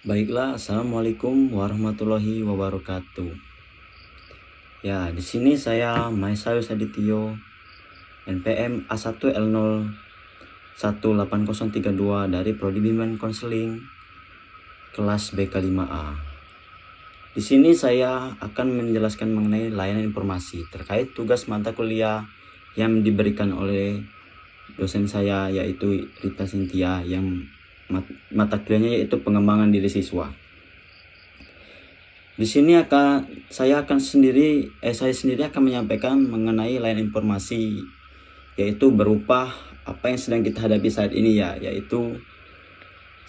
Baiklah, assalamualaikum warahmatullahi wabarakatuh. Ya, di sini saya Maesayus Adityo, NPM A1L018032 dari Prodi Bimbingan Konseling kelas BK5A. Di sini saya akan menjelaskan mengenai layanan informasi terkait tugas mata kuliah yang diberikan oleh dosen saya, yaitu Rita Cynthia, yang mata kuliahnya yaitu pengembangan diri siswa. Di sini saya sendiri akan menyampaikan mengenai layanan informasi, yaitu berupa apa yang sedang kita hadapi saat ini, yaitu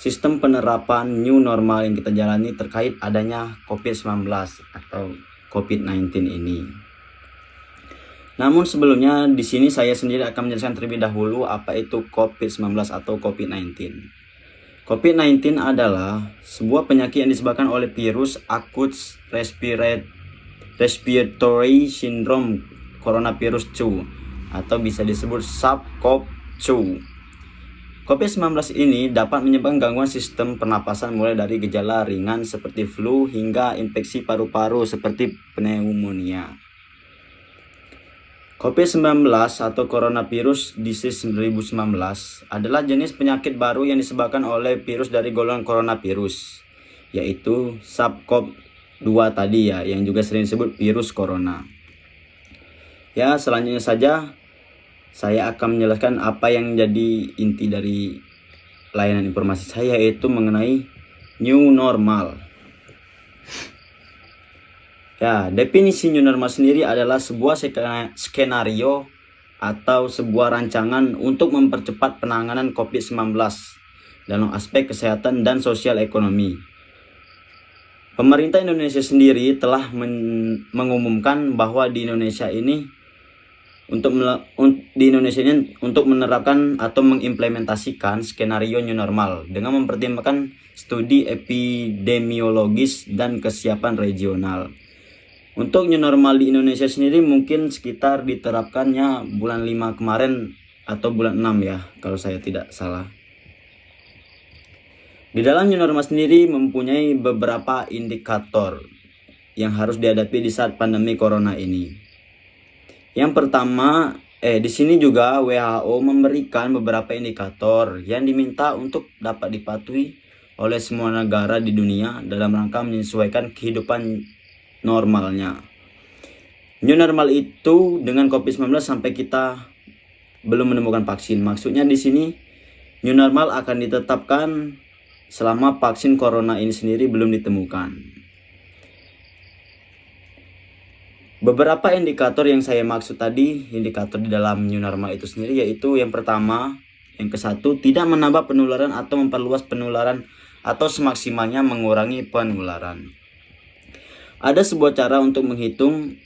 sistem penerapan new normal yang kita jalani terkait adanya COVID-19 atau COVID-19 ini. Namun sebelumnya di sini saya sendiri akan menjelaskan terlebih dahulu apa itu COVID-19 atau COVID-19. COVID-19 adalah sebuah penyakit yang disebabkan oleh virus acute respiratory syndrome coronavirus 2 atau bisa disebut SARS-CoV-2. COVID-19 ini dapat menyebabkan gangguan sistem pernapasan mulai dari gejala ringan seperti flu hingga infeksi paru-paru seperti pneumonia. COVID-19 atau Coronavirus Disease 2019 adalah jenis penyakit baru yang disebabkan oleh virus dari golongan coronavirus, yaitu SARS-CoV-2 tadi yang juga sering disebut virus corona. Selanjutnya saja saya akan menjelaskan apa yang jadi inti dari layanan informasi saya, yaitu mengenai new normal. Definisi new normal sendiri adalah sebuah skenario atau sebuah rancangan untuk mempercepat penanganan COVID-19 dalam aspek kesehatan dan sosial ekonomi. Pemerintah Indonesia sendiri telah mengumumkan bahwa di Indonesia ini untuk menerapkan atau mengimplementasikan skenario new normal dengan mempertimbangkan studi epidemiologis dan kesiapan regional. Untuk new normal di Indonesia sendiri mungkin sekitar diterapkannya bulan 5 kemarin atau bulan 6 kalau saya tidak salah. Di dalam new normal sendiri mempunyai beberapa indikator yang harus dihadapi di saat pandemi corona ini. Yang pertama, di sini juga WHO memberikan beberapa indikator yang diminta untuk dapat dipatuhi oleh semua negara di dunia dalam rangka menyesuaikan kehidupan normalnya. New normal itu dengan COVID-19 sampai kita belum menemukan vaksin. Maksudnya di sini new normal akan ditetapkan selama vaksin corona ini sendiri belum ditemukan. Beberapa indikator yang saya maksud tadi, indikator di dalam new normal itu sendiri, yaitu yang pertama, yang ke-1, tidak menambah penularan atau memperluas penularan atau semaksimalnya mengurangi penularan. Ada sebuah cara untuk menghitung,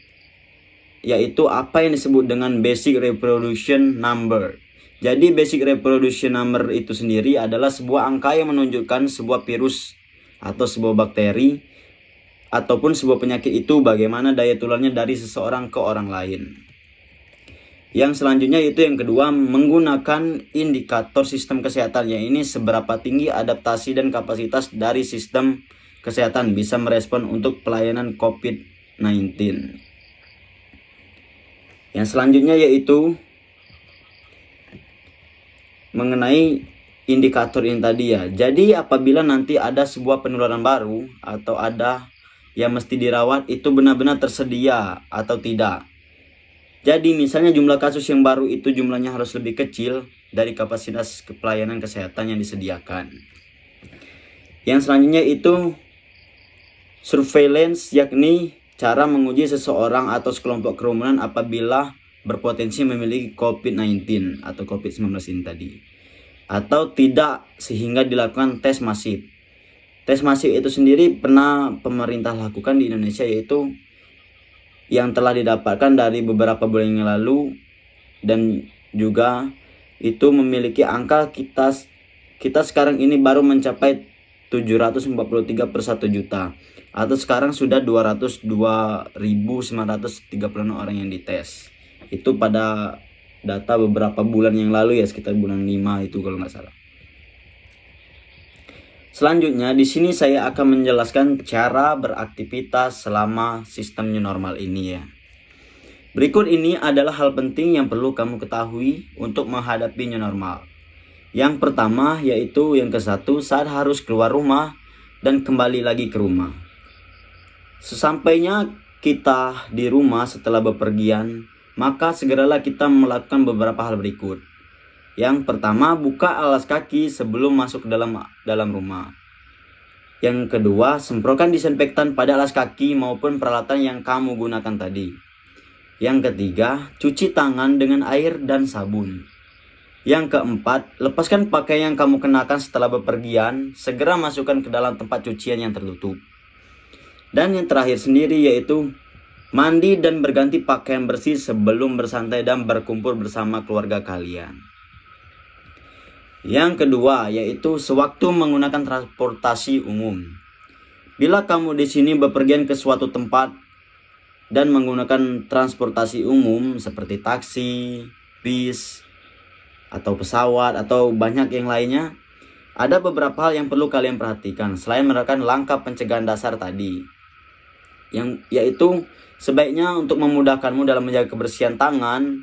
yaitu apa yang disebut dengan basic reproduction number. Jadi basic reproduction number itu sendiri adalah sebuah angka yang menunjukkan sebuah virus atau sebuah bakteri ataupun sebuah penyakit itu bagaimana daya tularnya dari seseorang ke orang lain. Yang selanjutnya itu yang kedua, menggunakan indikator sistem kesehatan, yang ini seberapa tinggi adaptasi dan kapasitas dari sistem kesehatan bisa merespon untuk pelayanan COVID-19. Yang selanjutnya yaitu mengenai indikator ini tadi Jadi apabila nanti ada sebuah penularan baru atau ada yang mesti dirawat, itu benar-benar tersedia atau tidak. Jadi misalnya jumlah kasus yang baru itu jumlahnya harus lebih kecil dari kapasitas pelayanan kesehatan yang disediakan. Yang selanjutnya itu surveillance, yakni cara menguji seseorang atau sekelompok kerumunan apabila berpotensi memiliki COVID-19 atau COVID-19 ini tadi, atau tidak, sehingga dilakukan tes masif. Tes masif itu sendiri pernah pemerintah lakukan di Indonesia, yaitu yang telah didapatkan dari beberapa bulan yang lalu, dan juga itu memiliki angka kita sekarang ini baru mencapai 743 per 1 juta, atau sekarang sudah 202.936 orang yang dites. Itu pada data beberapa bulan yang lalu sekitar bulan 5 itu kalau nggak salah. Selanjutnya, di sini saya akan menjelaskan cara beraktivitas selama sistem new normal ini ya. Berikut ini adalah hal penting yang perlu kamu ketahui untuk menghadapi new normal. Yang pertama yaitu yang ke-1, saat harus keluar rumah dan kembali lagi ke rumah. Sesampainya kita di rumah setelah bepergian, maka segeralah kita melakukan beberapa hal berikut. Yang pertama, buka alas kaki sebelum masuk ke dalam rumah. Yang kedua, semprotkan disinfektan pada alas kaki maupun peralatan yang kamu gunakan tadi. Yang ketiga, cuci tangan dengan air dan sabun. Yang keempat, lepaskan pakaian yang kamu kenakan setelah bepergian, segera masukkan ke dalam tempat cucian yang tertutup. Dan yang terakhir sendiri yaitu mandi dan berganti pakaian bersih sebelum bersantai dan berkumpul bersama keluarga kalian. Yang kedua yaitu sewaktu menggunakan transportasi umum. Bila kamu di sini bepergian ke suatu tempat dan menggunakan transportasi umum seperti taksi, bis, atau pesawat, atau banyak yang lainnya, ada beberapa hal yang perlu kalian perhatikan selain menerapkan langkah pencegahan dasar tadi. Yaitu sebaiknya untuk memudahkanmu dalam menjaga kebersihan tangan,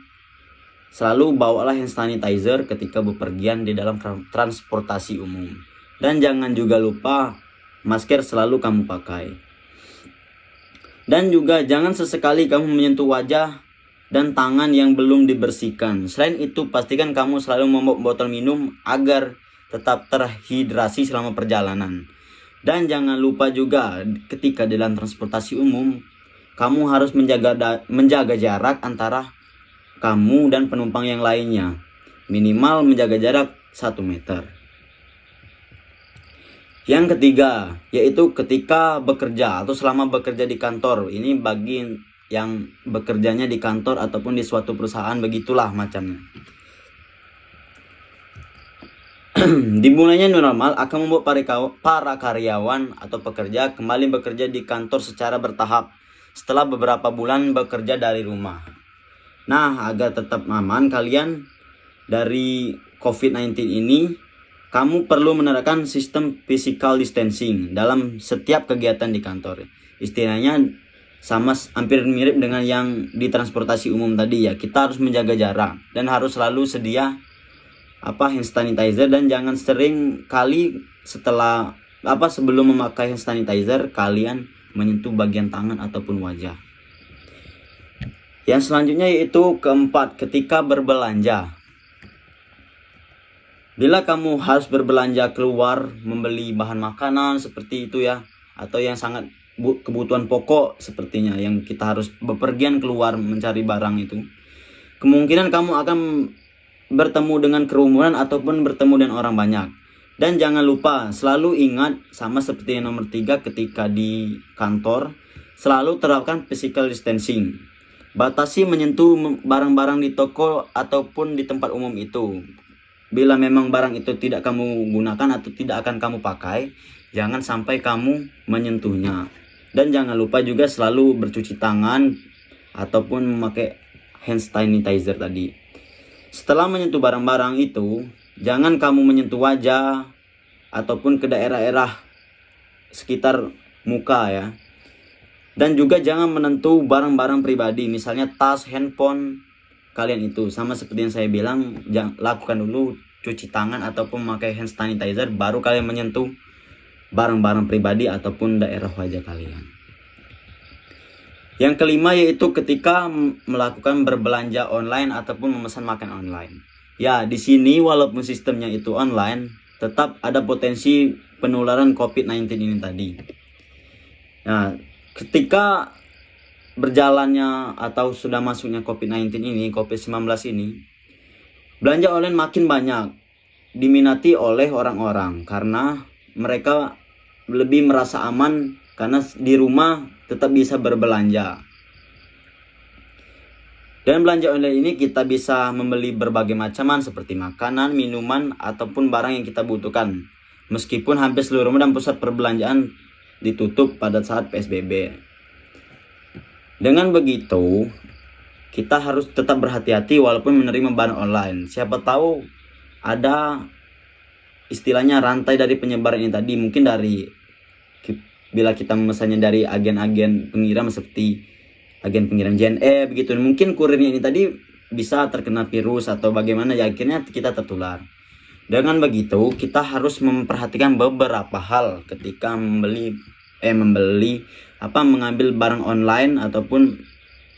selalu bawalah hand sanitizer ketika bepergian di dalam transportasi umum. Dan jangan juga lupa masker selalu kamu pakai. Dan juga jangan sesekali kamu menyentuh wajah dan tangan yang belum dibersihkan. Selain itu, pastikan kamu selalu membawa botol minum agar tetap terhidrasi selama perjalanan. Dan jangan lupa juga ketika di dalam transportasi umum, kamu harus menjaga jarak antara kamu dan penumpang yang lainnya. Minimal menjaga jarak 1 meter. Yang ketiga, yaitu ketika bekerja atau selama bekerja di kantor. Ini bagi yang bekerjanya di kantor ataupun di suatu perusahaan, begitulah macamnya. Dimulainya new normal akan membuat para karyawan atau pekerja kembali bekerja di kantor secara bertahap setelah beberapa bulan bekerja dari rumah. Nah, agar tetap aman kalian dari COVID-19 ini, kamu perlu menerapkan sistem physical distancing dalam setiap kegiatan di kantor. Istilahnya sama hampir mirip dengan yang di transportasi umum tadi ya. Kita harus menjaga jarak dan harus selalu sedia hand sanitizer, dan jangan sering kali sebelum memakai hand sanitizer kalian menyentuh bagian tangan ataupun wajah. Yang selanjutnya yaitu keempat, ketika berbelanja. Bila kamu harus berbelanja keluar membeli bahan makanan seperti itu ya, atau yang sangat kebutuhan pokok sepertinya yang kita harus bepergian keluar mencari barang itu, kemungkinan kamu akan bertemu dengan kerumunan ataupun bertemu dengan orang banyak. Dan jangan lupa selalu ingat sama seperti yang nomor 3 ketika di kantor, selalu terapkan physical distancing. Batasi menyentuh barang-barang di toko ataupun di tempat umum itu. Bila memang barang itu tidak kamu gunakan atau tidak akan kamu pakai, jangan sampai kamu menyentuhnya. Dan jangan lupa juga selalu bercuci tangan ataupun memakai hand sanitizer tadi. Setelah menyentuh barang-barang itu, jangan kamu menyentuh wajah ataupun ke daerah-daerah sekitar muka ya. Dan juga jangan menyentuh barang-barang pribadi, misalnya tas, handphone kalian itu. Sama seperti yang saya bilang, lakukan dulu cuci tangan ataupun memakai hand sanitizer, baru kalian menyentuh barang-barang pribadi ataupun daerah wajah kalian. Yang kelima yaitu ketika melakukan berbelanja online ataupun memesan makan online. Ya, di sini walaupun sistemnya itu online, tetap ada potensi penularan COVID-19 ini tadi. Nah, ketika berjalannya atau sudah masuknya COVID-19 ini, COVID-19 ini, belanja online makin banyak diminati oleh orang-orang karena mereka lebih merasa aman karena di rumah tetap bisa berbelanja. Dan belanja online ini kita bisa membeli berbagai macaman seperti makanan, minuman, ataupun barang yang kita butuhkan. Meskipun hampir seluruh dan pusat perbelanjaan ditutup pada saat PSBB. Dengan begitu, kita harus tetap berhati-hati walaupun menerima barang online. Siapa tahu ada istilahnya rantai dari penyebaran ini tadi, mungkin dari bila kita memesannya dari agen-agen pengirim seperti agen pengirim JNE begitu, mungkin kurirnya ini tadi bisa terkena virus atau bagaimana, ya akhirnya kita tertular. Dengan begitu kita harus memperhatikan beberapa hal ketika mengambil barang online ataupun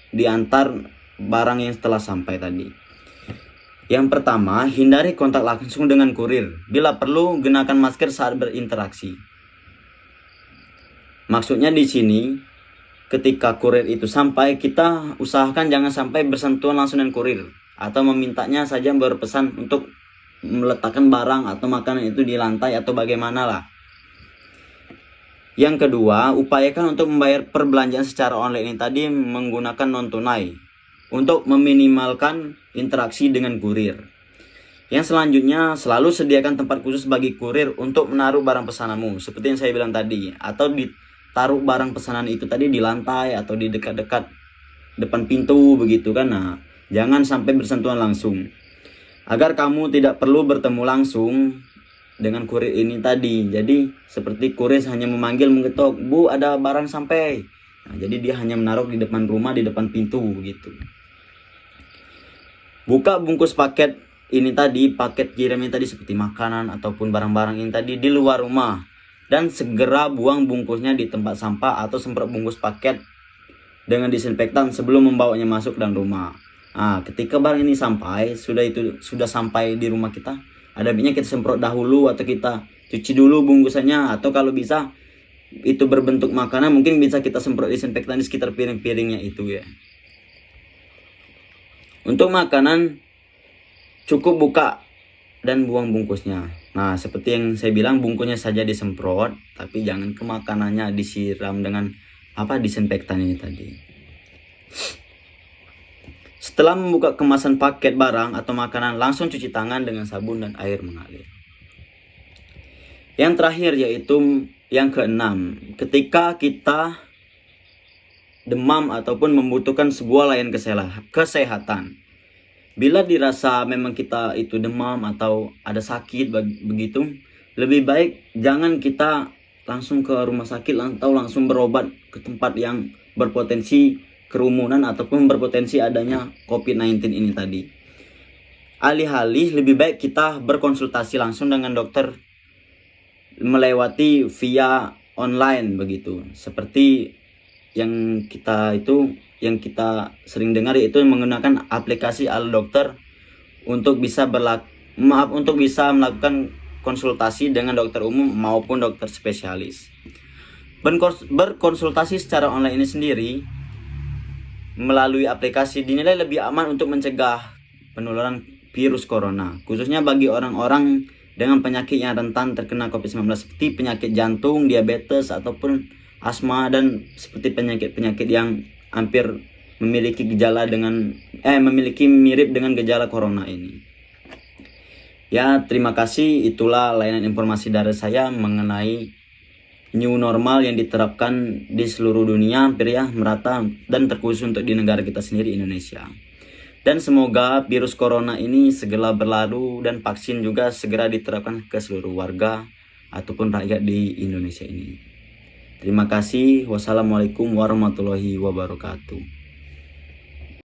diantar barang yang setelah sampai tadi. Yang pertama, hindari kontak langsung dengan kurir. Bila perlu, gunakan masker saat berinteraksi. Maksudnya di sini, ketika kurir itu sampai, kita usahakan jangan sampai bersentuhan langsung dengan kurir, atau memintanya saja berpesan untuk meletakkan barang atau makanan itu di lantai atau bagaimana lah. Yang kedua, upayakan untuk membayar perbelanjaan secara online ini tadi menggunakan non tunai untuk meminimalkan interaksi dengan kurir. Yang selanjutnya, selalu sediakan tempat khusus bagi kurir untuk menaruh barang pesananmu, seperti yang saya bilang tadi, atau ditaruh barang pesanan itu tadi di lantai atau di dekat-dekat depan pintu begitu kan. Nah, jangan sampai bersentuhan langsung, agar kamu tidak perlu bertemu langsung dengan kurir ini tadi. Jadi seperti kurir hanya memanggil, mengetok, "Bu, ada barang sampai." Nah, jadi dia hanya menaruh di depan rumah, di depan pintu begitu. Buka bungkus paket ini tadi, paket kirimnya tadi seperti makanan ataupun barang-barang ini tadi di luar rumah, dan segera buang bungkusnya di tempat sampah atau semprot bungkus paket dengan disinfektan sebelum membawanya masuk dalam rumah. Nah, ketika barang ini sudah sampai di rumah kita, ada baiknya kita semprot dahulu atau kita cuci dulu bungkusannya, atau kalau bisa itu berbentuk makanan mungkin bisa kita semprot disinfektan di sekitar piring-piringnya itu ya. Untuk makanan cukup buka dan buang bungkusnya. Nah, seperti yang saya bilang, bungkusnya saja disemprot, tapi jangan ke makanannya disiram dengan disinfektan ini tadi. Setelah membuka kemasan paket barang atau makanan, langsung cuci tangan dengan sabun dan air mengalir. Yang terakhir yaitu yang keenam, ketika kita demam ataupun membutuhkan sebuah layanan kesehatan. Bila dirasa memang kita itu demam atau ada sakit begitu, lebih baik jangan kita langsung ke rumah sakit atau langsung berobat ke tempat yang berpotensi kerumunan ataupun berpotensi adanya COVID-19 ini tadi. Alih-alih lebih baik kita berkonsultasi langsung dengan dokter melewati via online begitu. Seperti yang kita sering dengar, yaitu menggunakan aplikasi Al-Dokter untuk bisa melakukan konsultasi dengan dokter umum maupun dokter spesialis. Berkonsultasi secara online ini sendiri melalui aplikasi dinilai lebih aman untuk mencegah penularan virus corona, khususnya bagi orang-orang dengan penyakit yang rentan terkena COVID-19 seperti penyakit jantung, diabetes ataupun asma, dan seperti penyakit-penyakit yang hampir memiliki mirip dengan gejala corona ini. Ya, terima kasih. Itulah layanan informasi dari saya mengenai new normal yang diterapkan di seluruh dunia hampir ya, merata, dan terkhusus untuk di negara kita sendiri, Indonesia. Dan semoga virus corona ini segera berlalu dan vaksin juga segera diterapkan ke seluruh warga ataupun rakyat di Indonesia ini. Terima kasih. Wassalamualaikum warahmatullahi wabarakatuh.